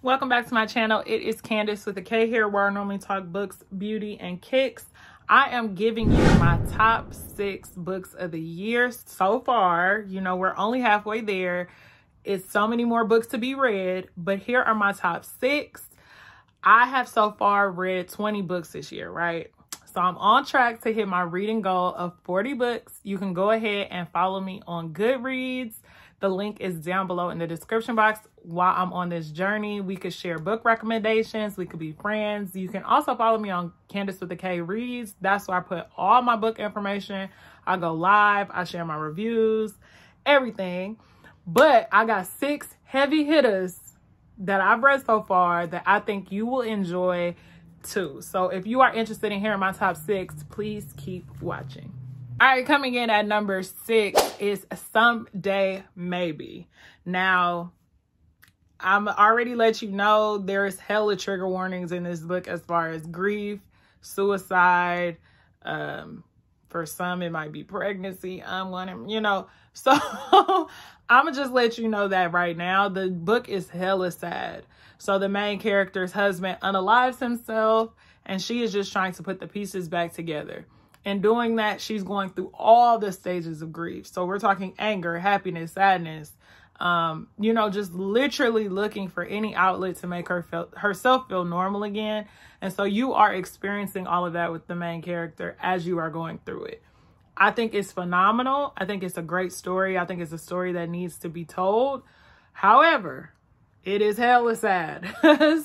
Welcome back to my channel. It is Candace with a K here, where I normally talk books, beauty, and kicks. I am giving you my top 6 books of the year so far. You know, we're only halfway there. It's so many more books to be read, but here are my top 6. I have so far read 20 books this year, right? So I'm on track to hit my reading goal of 40 books. You can go ahead and follow me on Goodreads. The link is down below in the description box. While I'm on this journey, we could share book recommendations. We could be friends. You can also follow me on Candace with a K Reads. That's where I put all my book information. I go live. I share my reviews, everything. But I got 6 heavy hitters that I've read so far that I think you will enjoy too. So if you are interested in hearing my top 6, please keep watching. All right, coming in at number 6 is Someday Maybe. Now, I'm already let you know there's hella trigger warnings in this book as far as grief, suicide, for some it might be pregnancy, unwanted, you know. So I'm gonna just let you know that right now. The book is hella sad. So the main character's husband unalives himself, and she is just trying to put the pieces back together. In doing that, she's going through all the stages of grief. So we're talking anger, happiness, sadness, you know, just literally looking for any outlet to make herself feel normal again. And so you are experiencing all of that with the main character as you are going through it. I think it's phenomenal. I think it's a great story. I think it's a story that needs to be told. However, it is hella sad.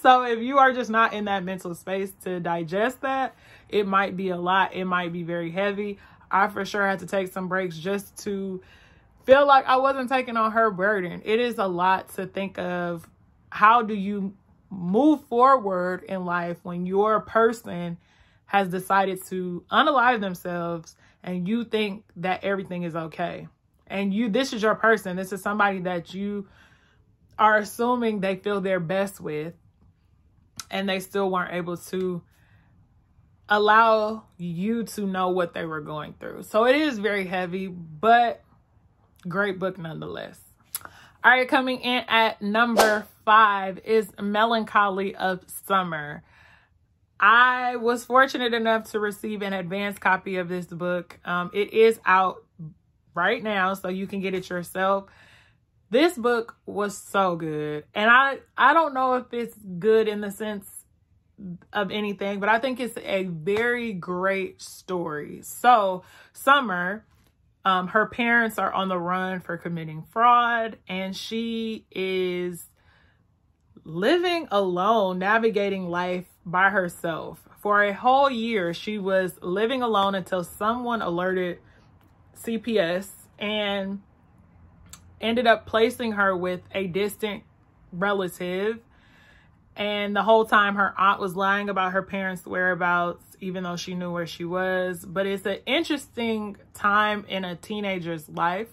So if you are just not in that mental space to digest that, it might be a lot. It might be very heavy. I for sure had to take some breaks just to feel like I wasn't taking on her burden. It is a lot to think of. How do you move forward in life when your person has decided to unalive themselves and you think that everything is okay? And this is your person. This is somebody that you are assuming they feel their best with, and they still weren't able to allow you to know what they were going through. So it is very heavy, but great book nonetheless. All right, coming in at number 5 is Melancholy of Summer. I was fortunate enough to receive an advanced copy of this book. It is out right now, so you can get it yourself. This book was so good. And I don't know if it's good in the sense of anything, but I think it's a very great story. So Summer, her parents are on the run for committing fraud, and she is living alone, navigating life by herself. For a whole year, she was living alone until someone alerted CPS and ended up placing her with a distant relative. And the whole time her aunt was lying about her parents' whereabouts, even though she knew where she was. But it's an interesting time in a teenager's life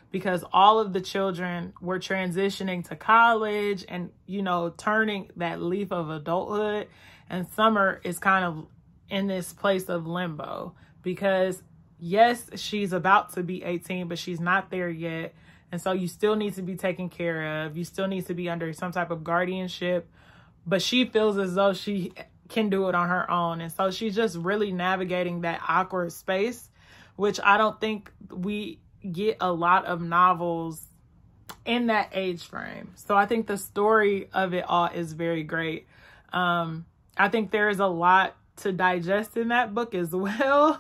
because all of the children were transitioning to college and, you know, turning that leaf of adulthood. And Summer is kind of in this place of limbo because, yes, she's about to be 18, but she's not there yet. And so you still need to be taken care of. You still need to be under some type of guardianship. But she feels as though she can do it on her own. And so she's just really navigating that awkward space, which I don't think we get a lot of novels in that age frame. So I think the story of it all is very great. I think there is a lot to digest in that book as well,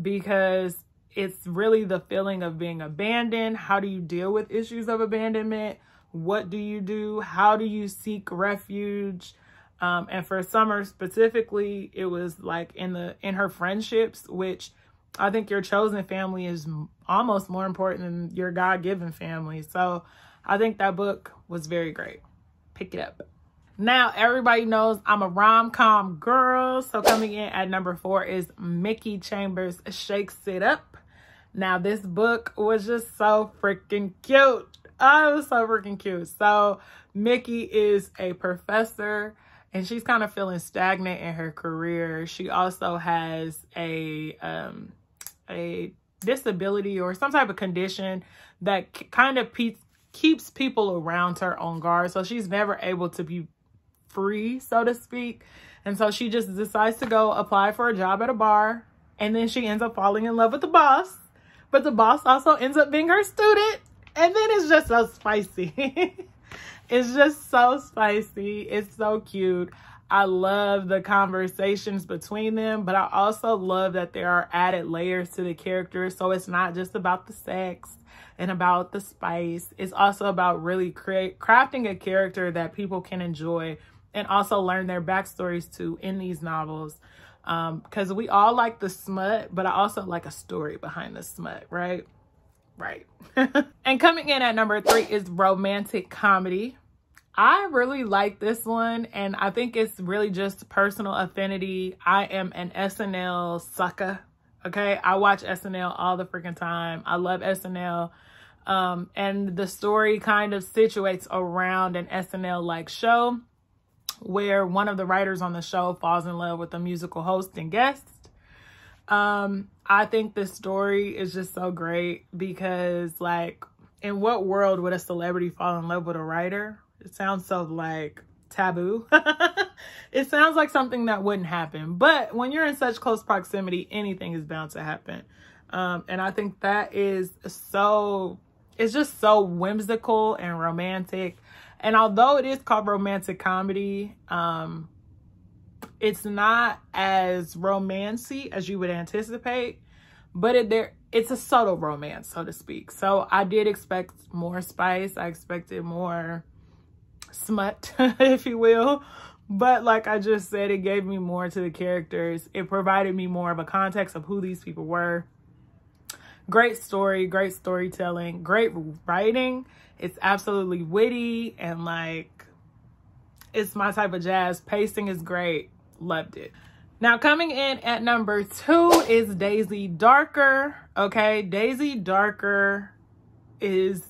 because it's really the feeling of being abandoned. How do you deal with issues of abandonment? What do you do? How do you seek refuge? And for Summer specifically, it was like in her friendships, which I think your chosen family is almost more important than your God-given family. So I think that book was very great. Pick it up. Now, everybody knows I'm a rom-com girl. So coming in at number 4 is Mickey Chambers' Shakes It Up. Now, this book was just so freaking cute. Oh, it was so freaking cute. So Mickey is a professor and she's kind of feeling stagnant in her career. She also has a disability or some type of condition that kind of keeps people around her on guard. So she's never able to be free, so to speak. And so she just decides to go apply for a job at a bar. And then she ends up falling in love with the boss. But the boss also ends up being her student. And then it's just so spicy. It's just so spicy. It's so cute. I love the conversations between them, but I also love that there are added layers to the characters. So it's not just about the sex and about the spice. It's also about really crafting a character that people can enjoy and also learn their backstories to in these novels. Because we all like the smut, but I also like a story behind the smut, right? Right. And coming in at number 3 is romantic comedy. I really like this one, and I think it's really just personal affinity. I am an SNL sucker, okay? I watch SNL all the freaking time. I love SNL. And the story kind of situates around an SNL-like show where one of the writers on the show falls in love with a musical host and guest. I think this story is just so great because, like, in what world would a celebrity fall in love with a writer? It sounds so, like, taboo. It sounds like something that wouldn't happen. But when you're in such close proximity, anything is bound to happen. And I think that is so, it's just so whimsical and romantic. And although it is called romantic comedy, it's not as romancy as you would anticipate, but it's a subtle romance, so to speak. So I did expect more spice. I expected more smut, if you will. But like I just said, it gave me more to the characters. It provided me more of a context of who these people were. Great story, great storytelling, great writing. It's absolutely witty and, like, it's my type of jazz. Pacing is great. Loved it. Now, coming in at number 2 is Daisy Darker. Okay, Daisy Darker is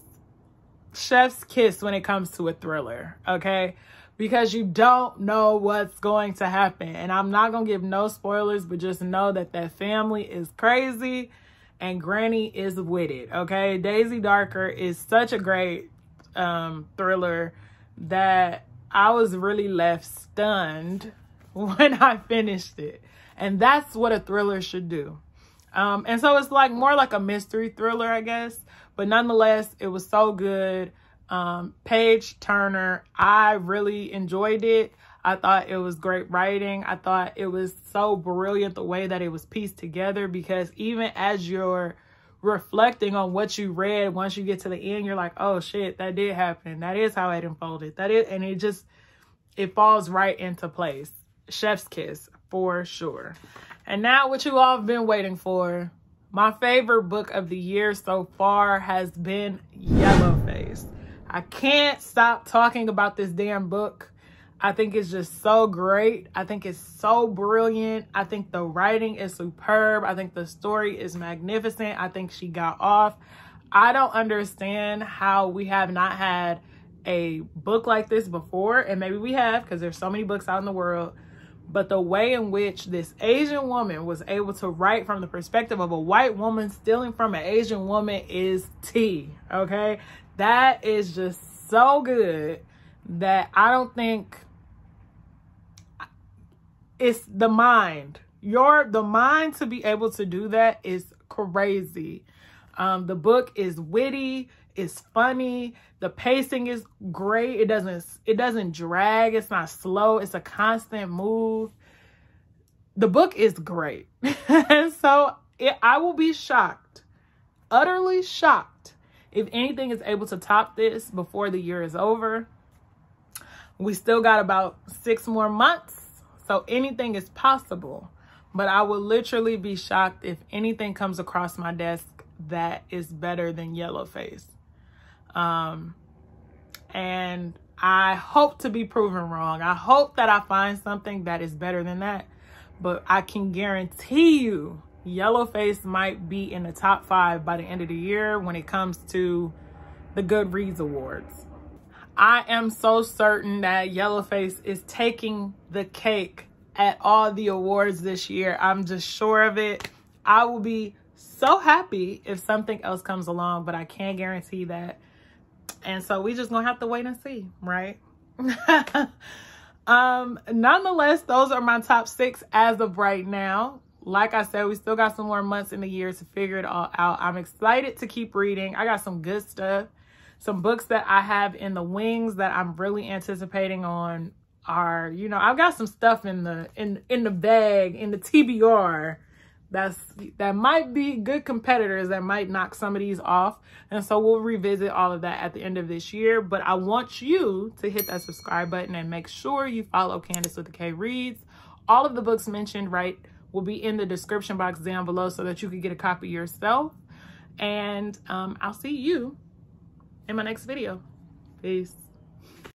chef's kiss when it comes to a thriller, okay? Because you don't know what's going to happen. And I'm not going to give no spoilers, but just know that that family is crazy and Granny is with it, okay? Daisy Darker is such a great thriller that I was really left stunned when I finished it. And that's what a thriller should do. And so it's like more like a mystery thriller, I guess. But nonetheless, it was so good. Page Turner, I really enjoyed it. I thought it was great writing. I thought it was so brilliant the way that it was pieced together, because even as you're reflecting on what you read, once you get to the end, you're like, oh shit, that did happen. That is how it unfolded. That is, and it falls right into place. Chef's kiss for sure. And now what you all have been waiting for. My favorite book of the year so far has been Yellowface. I can't stop talking about this damn book. I think it's just so great. I think it's so brilliant. I think the writing is superb. I think the story is magnificent. I think she got off. I don't understand how we have not had a book like this before. And maybe we have, because there's so many books out in the world. But the way in which this Asian woman was able to write from the perspective of a white woman stealing from an Asian woman is tea, okay? That is just so good that I don't think it's the mind. The mind to be able to do that is crazy. The book is witty, it's funny, the pacing is great. It doesn't drag, it's not slow, it's a constant move. The book is great. And so I will be shocked, utterly shocked, if anything is able to top this before the year is over. We still got about 6 more months, so anything is possible. But I will literally be shocked if anything comes across my desk that is better than Yellowface. And I hope to be proven wrong. I hope that I find something that is better than that. But I can guarantee you Yellowface might be in the top 5 by the end of the year when it comes to the Goodreads Awards. I am so certain that Yellowface is taking the cake at all the awards this year. I'm just sure of it. I will be so happy if something else comes along, but I can't guarantee that. And so we just gonna have to wait and see, right? Nonetheless, those are my top 6 as of right now. Like I said, we still got some more months in the year to figure it all out. I'm excited to keep reading. I got some good stuff. Some books that I have in the wings that I'm really anticipating on are, you know, I've got some stuff in the bag, in the TBR that might be good competitors that might knock some of these off. And so we'll revisit all of that at the end of this year. But I want you to hit that subscribe button and make sure you follow Candace with the K Reads. All of the books mentioned, right, will be in the description box down below so that you can get a copy yourself. And I'll see you in my next video. Peace.